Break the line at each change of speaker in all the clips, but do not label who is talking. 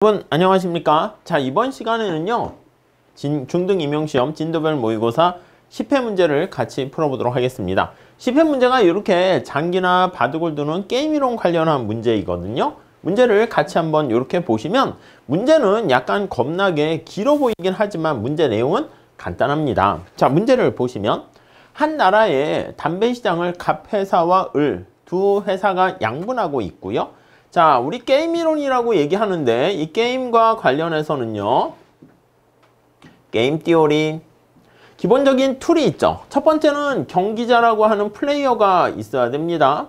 여러분 안녕하십니까? 자, 이번 시간에는요 중등 임용시험 진도별 모의고사 10회 문제를 같이 풀어보도록 하겠습니다. 10회 문제가 이렇게 장기나 바둑을 두는 게임이론 관련한 문제이거든요. 문제를 같이 한번 이렇게 보시면 문제는 약간 겁나게 길어 보이긴 하지만 문제 내용은 간단합니다. 자, 문제를 보시면 한 나라의 담배 시장을 갑회사와 을 두 회사가 양분하고 있고요. 자, 우리 게임 이론이라고 얘기하는데 이 게임과 관련해서는요. 게임 띠오리 기본적인 툴이 있죠. 첫 번째는 경기자라고 하는 플레이어가 있어야 됩니다.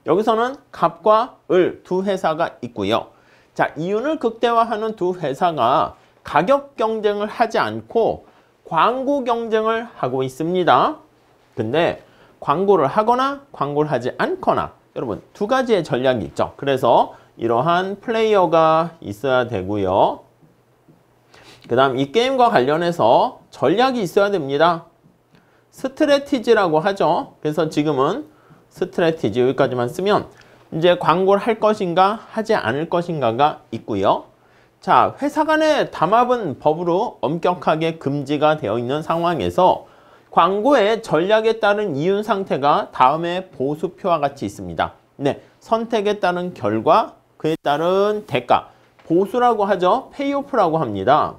여기서는 갑과 을 두 회사가 있고요. 자, 이윤을 극대화하는 두 회사가 가격 경쟁을 하지 않고 광고 경쟁을 하고 있습니다. 근데 광고를 하거나 광고를 하지 않거나 여러분 두 가지의 전략이 있죠. 그래서 이러한 플레이어가 있어야 되고요. 그 다음 이 게임과 관련해서 전략이 있어야 됩니다. 스트래티지라고 하죠. 그래서 지금은 스트래티지 여기까지만 쓰면 이제 광고를 할 것인가 하지 않을 것인가가 있고요. 자, 회사 간의 담합은 법으로 엄격하게 금지가 되어 있는 상황에서 광고의 전략에 따른 이윤 상태가 다음에 보수표와 같이 있습니다. 네, 선택에 따른 결과, 그에 따른 대가, 보수라고 하죠. 페이오프라고 합니다.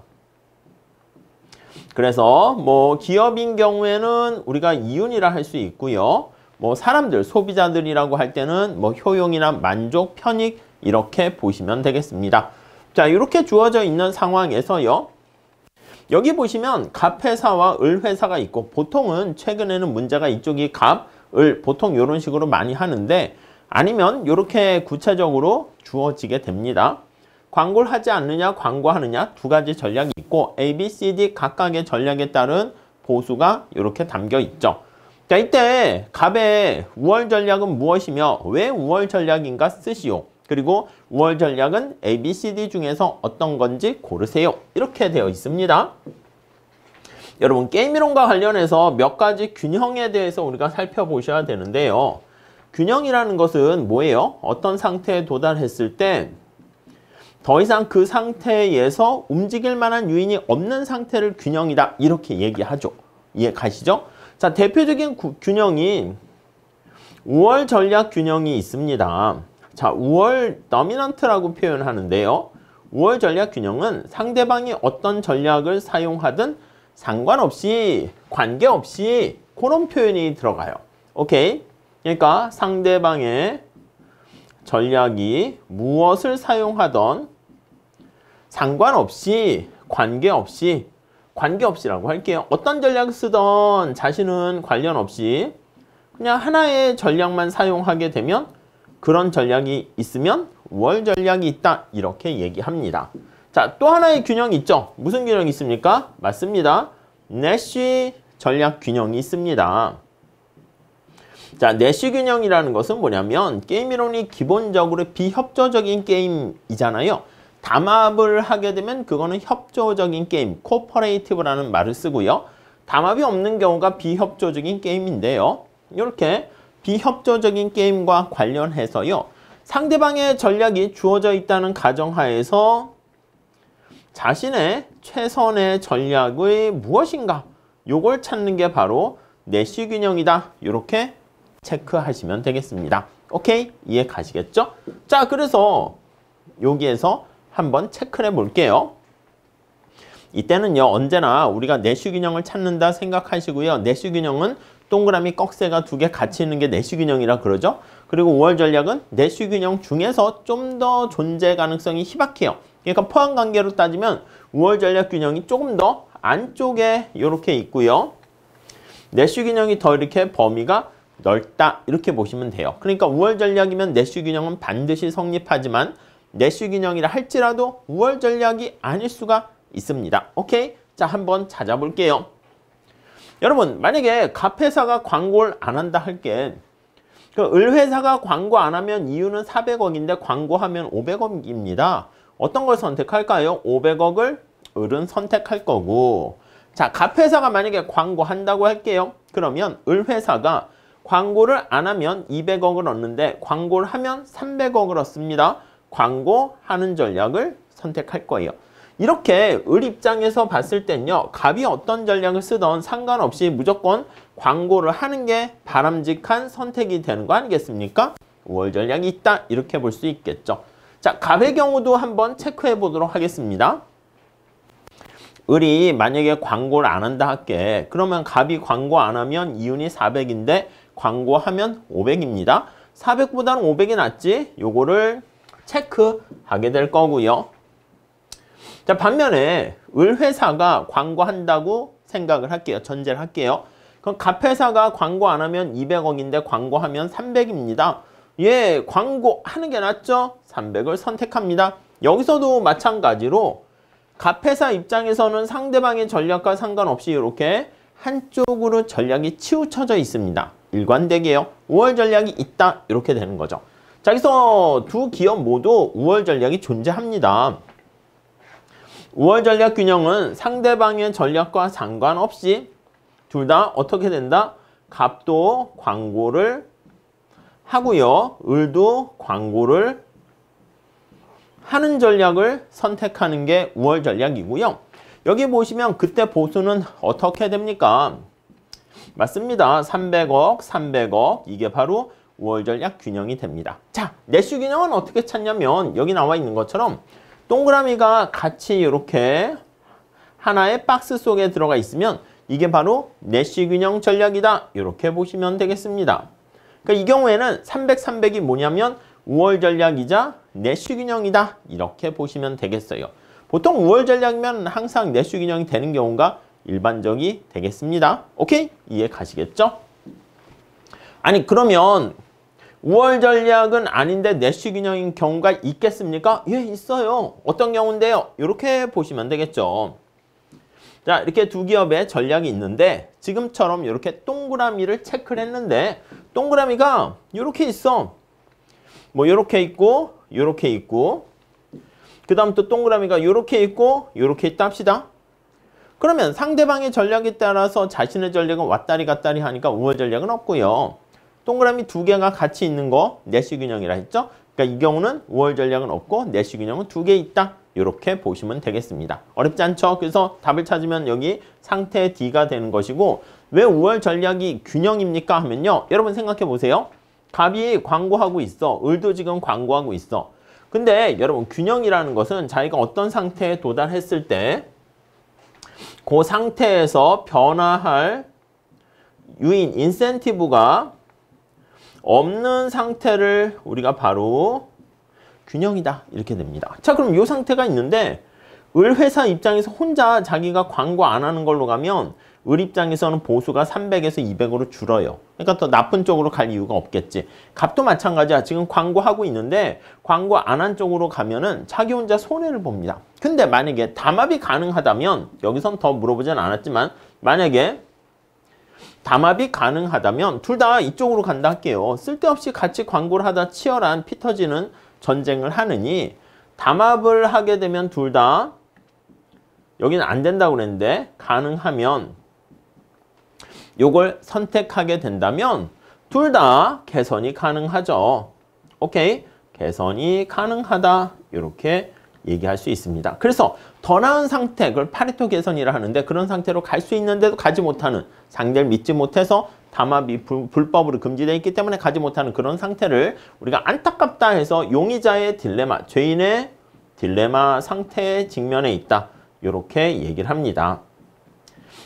그래서 뭐 기업인 경우에는 우리가 이윤이라 할 수 있고요. 뭐 사람들, 소비자들이라고 할 때는 뭐 효용이나 만족, 편익 이렇게 보시면 되겠습니다. 자, 이렇게 주어져 있는 상황에서요. 여기 보시면 갑회사와 을회사가 있고 보통은 최근에는 문제가 이쪽이 갑, 을 보통 이런 식으로 많이 하는데 아니면 이렇게 구체적으로 주어지게 됩니다. 광고를 하지 않느냐 광고하느냐 두 가지 전략이 있고 A, B, C, D 각각의 전략에 따른 보수가 이렇게 담겨 있죠. 자, 이때 갑의 우월 전략은 무엇이며 왜 우월 전략인가 쓰시오. 그리고 우월 전략은 A, B, C, D 중에서 어떤 건지 고르세요. 이렇게 되어 있습니다. 여러분 게임이론과 관련해서 몇 가지 균형에 대해서 우리가 살펴보셔야 되는데요. 균형이라는 것은 뭐예요? 어떤 상태에 도달했을 때 더 이상 그 상태에서 움직일 만한 요인이 없는 상태를 균형이다. 이렇게 얘기하죠. 이해 가시죠? 자, 대표적인 균형이 우월 전략 균형이 있습니다. 자, 우월 더미넌트라고 표현하는데요. 우월 전략 균형은 상대방이 어떤 전략을 사용하든 상관없이, 관계없이 그런 표현이 들어가요. 오케이? 그러니까 상대방의 전략이 무엇을 사용하던 상관없이, 관계없이라고 할게요. 어떤 전략을 쓰던 자신은 관련 없이 그냥 하나의 전략만 사용하게 되면 그런 전략이 있으면 우월 전략이 있다. 이렇게 얘기합니다. 자, 또 하나의 균형이 있죠. 무슨 균형이 있습니까? 맞습니다. 내쉬 전략 균형이 있습니다. 자, 내쉬 균형이라는 것은 뭐냐면 게임 이론이 기본적으로 비협조적인 게임이잖아요. 담합을 하게 되면 그거는 협조적인 게임, 코퍼레이티브라는 말을 쓰고요. 담합이 없는 경우가 비협조적인 게임인데요. 이렇게 비협조적인 게임과 관련해서요. 상대방의 전략이 주어져 있다는 가정하에서 자신의 최선의 전략의 무엇인가 요걸 찾는 게 바로 내쉬 균형이다. 이렇게 체크하시면 되겠습니다. 오케이? 이해 가시겠죠? 자, 그래서 여기에서 한번 체크를 해볼게요. 이때는요. 언제나 우리가 내쉬 균형을 찾는다 생각하시고요. 내쉬 균형은 동그라미 꺽쇠가 두 개 같이 있는 게 내쉬 균형이라 그러죠. 그리고 우월 전략은 내쉬 균형 중에서 좀 더 존재 가능성이 희박해요. 그러니까 포함 관계로 따지면 우월 전략 균형이 조금 더 안쪽에 이렇게 있고요. 내쉬 균형이 더 이렇게 범위가 넓다. 이렇게 보시면 돼요. 그러니까 우월 전략이면 내쉬 균형은 반드시 성립하지만 내쉬 균형이라 할지라도 우월 전략이 아닐 수가 있습니다. 오케이? 자, 한번 찾아볼게요. 여러분 만약에 갑회사가 광고를 안 한다 할게 그 을회사가 광고 안 하면 이유는 400억인데 광고하면 500억입니다. 어떤 걸 선택할까요? 500억을 을은 선택할 거고 자, 갑회사가 만약에 광고한다고 할게요. 그러면 을회사가 광고를 안 하면 200억을 얻는데 광고를 하면 300억을 얻습니다. 광고하는 전략을 선택할 거예요. 이렇게 을 입장에서 봤을 땐요. 갑이 어떤 전략을 쓰던 상관없이 무조건 광고를 하는 게 바람직한 선택이 되는 거 아니겠습니까? 5월 전략이 있다. 이렇게 볼 수 있겠죠. 자, 갑의 경우도 한번 체크해 보도록 하겠습니다. 을이 만약에 광고를 안 한다 할게. 그러면 갑이 광고 안 하면 이윤이 400인데 광고하면 500입니다. 400보다는 500이 낫지? 요거를 체크하게 될 거고요. 자, 반면에 을 회사가 광고한다고 생각을 할게요. 전제를 할게요. 그럼 갑 회사가 광고 안 하면 200억인데 광고하면 300입니다. 예, 광고하는 게 낫죠? 300을 선택합니다. 여기서도 마찬가지로 갑 회사 입장에서는 상대방의 전략과 상관없이 이렇게 한쪽으로 전략이 치우쳐져 있습니다. 일관되게요. 5월 전략이 있다. 이렇게 되는 거죠. 자, 여기서 두 기업 모두 5월 전략이 존재합니다. 5월 전략 균형은 상대방의 전략과 상관없이 둘 다 어떻게 된다? 갑도 광고를 하고요. 을도 광고를 하는 전략을 선택하는 게 5월 전략이고요. 여기 보시면 그때 보수는 어떻게 됩니까? 맞습니다. 300억, 300억 이게 바로 5월 전략 균형이 됩니다. 자, 내슈 균형은 어떻게 찾냐면 여기 나와 있는 것처럼 동그라미가 같이 이렇게 하나의 박스 속에 들어가 있으면 이게 바로 내시 균형 전략이다. 이렇게 보시면 되겠습니다. 그러니까 이 경우에는 300, 300이 뭐냐면 5월 전략이자 내시 균형이다. 이렇게 보시면 되겠어요. 보통 5월 전략이면 항상 내시 균형이 되는 경우가 일반적이 되겠습니다. 오케이? 이해 가시겠죠? 아니 그러면 5월 전략은 아닌데 내시 균형인 경우가 있겠습니까? 예, 있어요. 어떤 경우인데요? 이렇게 보시면 되겠죠. 자, 이렇게 두 기업의 전략이 있는데 지금처럼 이렇게 동그라미를 체크를 했는데 동그라미가 이렇게 있어. 뭐 이렇게 있고 이렇게 있고 그 다음 또 동그라미가 이렇게 있고 이렇게 있다 합시다. 그러면 상대방의 전략에 따라서 자신의 전략은 왔다리 갔다리 하니까 5월 전략은 없고요. 동그라미 두 개가 같이 있는 거 내시 균형이라 했죠. 그러니까 이 경우는 5월 전략은 없고 내시 균형은 두 개 있다. 이렇게 보시면 되겠습니다. 어렵지 않죠? 그래서 답을 찾으면 여기 상태 D가 되는 것이고 왜 5월 전략이 균형입니까? 하면요. 여러분 생각해 보세요. 갑이 광고하고 있어. 을도 지금 광고하고 있어. 근데 여러분 균형이라는 것은 자기가 어떤 상태에 도달했을 때 그 상태에서 변화할 유인, 인센티브가 없는 상태를 우리가 바로 균형이다. 이렇게 됩니다. 자, 그럼 이 상태가 있는데 을 회사 입장에서 혼자 자기가 광고 안 하는 걸로 가면 을 입장에서는 보수가 300에서 200으로 줄어요. 그러니까 더 나쁜 쪽으로 갈 이유가 없겠지. 갑도 마찬가지야. 지금 광고하고 있는데 광고 안 한 쪽으로 가면은 자기 혼자 손해를 봅니다. 근데 만약에 담합이 가능하다면 여기선 더 물어보진 않았지만 만약에 담합이 가능하다면 둘 다 이쪽으로 간다 할게요. 쓸데없이 같이 광고를 하다 치열한 피 터지는 전쟁을 하느니 담합을 하게 되면 둘 다 여기는 안 된다고 그랬는데 가능하면 요걸 선택하게 된다면 둘 다 개선이 가능하죠. 오케이? 개선이 가능하다. 이렇게 얘기할 수 있습니다. 그래서 더 나은 상태, 그걸 파레토 개선이라 하는데 그런 상태로 갈 수 있는데도 가지 못하는 상대를 믿지 못해서 담합이 불법으로 금지되어 있기 때문에 가지 못하는 그런 상태를 우리가 안타깝다 해서 용의자의 딜레마, 죄인의 딜레마 상태에 직면해 있다. 이렇게 얘기를 합니다.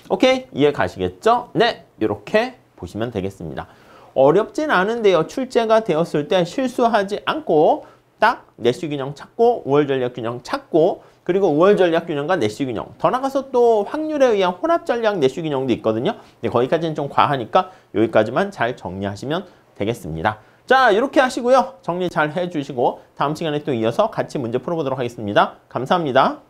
오케이? 이해 가시겠죠? 네, 이렇게 보시면 되겠습니다. 어렵진 않은데요. 출제가 되었을 때 실수하지 않고 딱 내시 균형 찾고 5월 전략 균형 찾고 그리고 5월 전략 균형과 내시 균형 더 나가서 또 확률에 의한 혼합 전략 내시 균형도 있거든요. 근데 거기까지는 좀 과하니까 여기까지만 잘 정리하시면 되겠습니다. 자, 이렇게 하시고요. 정리 잘 해주시고 다음 시간에 또 이어서 같이 문제 풀어보도록 하겠습니다. 감사합니다.